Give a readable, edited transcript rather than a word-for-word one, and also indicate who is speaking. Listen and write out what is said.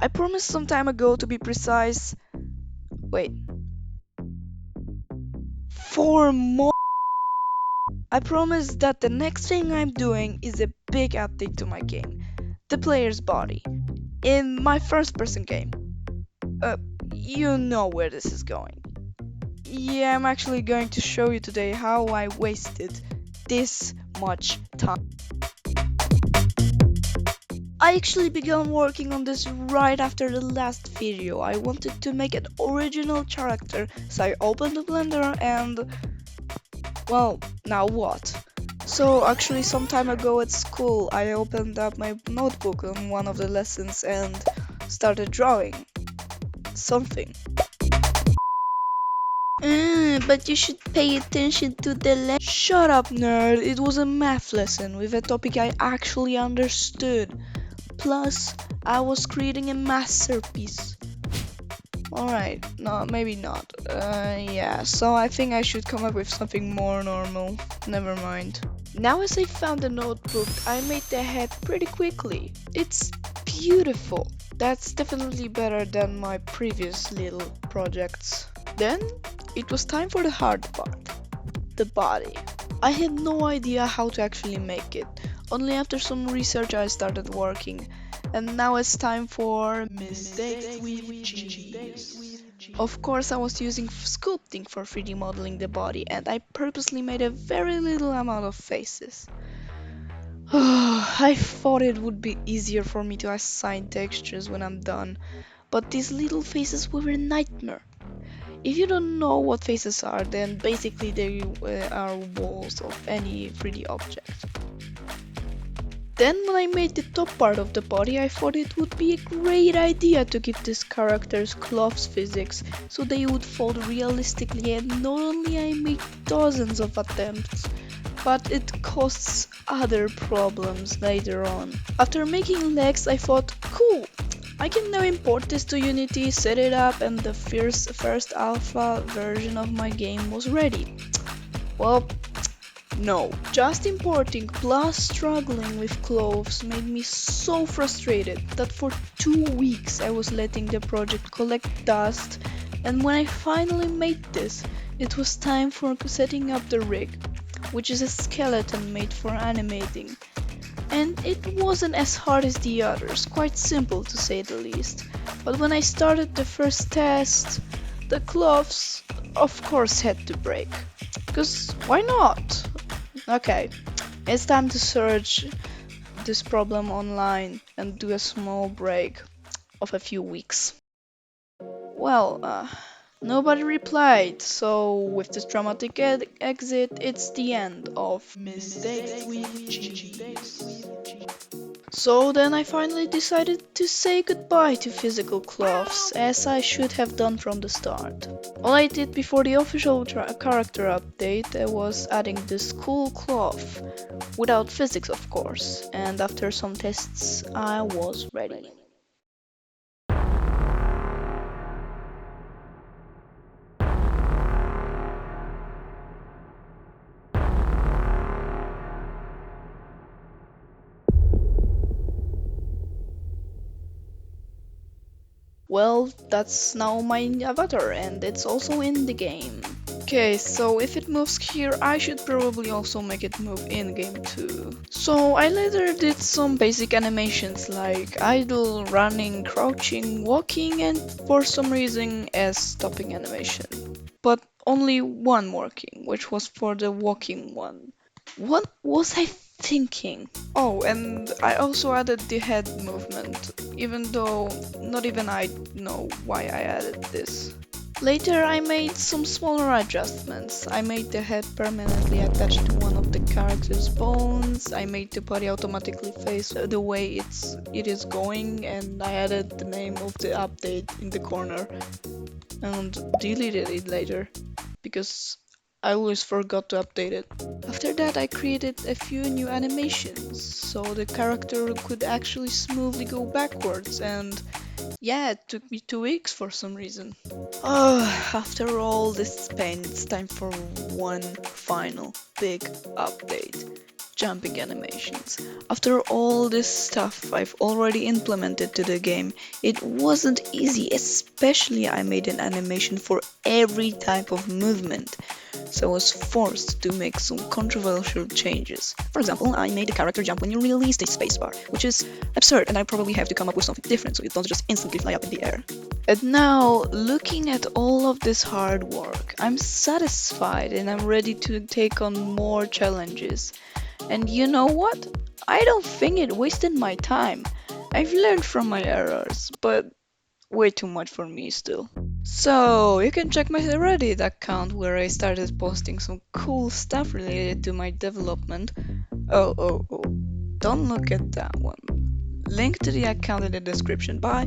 Speaker 1: I promised some time ago, to be precise. Wait, 4 more. I promised that the next thing I'm doing is a big update to my game, the player's body, in my first person game. Uh, you know where this is going. Yeah, I'm actually going to show you today how I wasted this much time. I actually began working on this right after the last video. I wanted to make an original character, so I opened the Blender and, well, now what? So actually some time ago at school I opened up my notebook on one of the lessons and started drawing something. But you should pay attention to the lesson. Shut up, nerd. It was a math lesson with a topic I actually understood. Plus, I was creating a masterpiece. Alright, no, maybe not. Yeah, so I think I should come up with something more normal. Never mind. Now, as I found the notebook, I made the head pretty quickly. It's beautiful. That's definitely better than my previous little projects. Then, it was time for the hard part. The body. I had no idea how to actually make it. Only after some research I started working. And now it's time for mistakes with cheese. Of course, I was using sculpting for 3D modeling the body, and I purposely made a very little amount of faces. I thought it would be easier for me to assign textures when I'm done, but these little faces were a nightmare. If you don't know what faces are, then basically they are walls of any 3D object. Then when I made the top part of the body, I thought it would be a great idea to give these characters cloth physics so they would fold realistically, and not only I made dozens of attempts, but it causes other problems later on. After making legs, I thought, cool, I can now import this to Unity, set it up, and the first alpha version of my game was ready. Well, no. Just importing plus struggling with clothes made me so frustrated that for 2 weeks I was letting the project collect dust, and when I finally made this, it was time for setting up the rig, which is a skeleton made for animating. And it wasn't as hard as the others, quite simple to say the least. But when I started the first test, the cloths of course had to break. Cause why not? Okay, it's time to search this problem online and do a small break of a few weeks. Well, nobody replied, so with this dramatic exit, it's the end of Mistakes with Cheese. So then I finally decided to say goodbye to physical cloths, as I should have done from the start. All I did before the official character update was adding this cool cloth, without physics of course, and after some tests I was ready. Well, that's now my avatar and it's also in the game. Okay, so if it moves here, I should probably also make it move in game too. So I later did some basic animations like idle, running, crouching, walking, and for some reason a stopping animation. But only one working, which was for the walking one. What was I thinking? Oh, and I also added the head movement, even though not even I know why I added this. Later I made some smaller adjustments. I made the head permanently attached to one of the character's bones. I made the body automatically face the way it is going, and I added the name of the update in the corner and deleted it later because I always forgot to update it. After that I created a few new animations so the character could actually smoothly go backwards, and yeah, it took me 2 weeks for some reason. After all this pain, it's time for one final big update. jumping animations. After all this stuff I've already implemented to the game, it wasn't easy, especially I made an animation for every type of movement. So I was forced to make some controversial changes. For example, I made the character jump when you release the spacebar, which is absurd, and I probably have to come up with something different so it doesn't just instantly fly up in the air. And now, looking at all of this hard work, I'm satisfied and I'm ready to take on more challenges. And you know what? I don't think it wasted my time. I've learned from my errors, but way too much for me still. So, you can check my Reddit account where I started posting some cool stuff related to my development. Oh, don't look at that one. Link to the account in the description. Bye.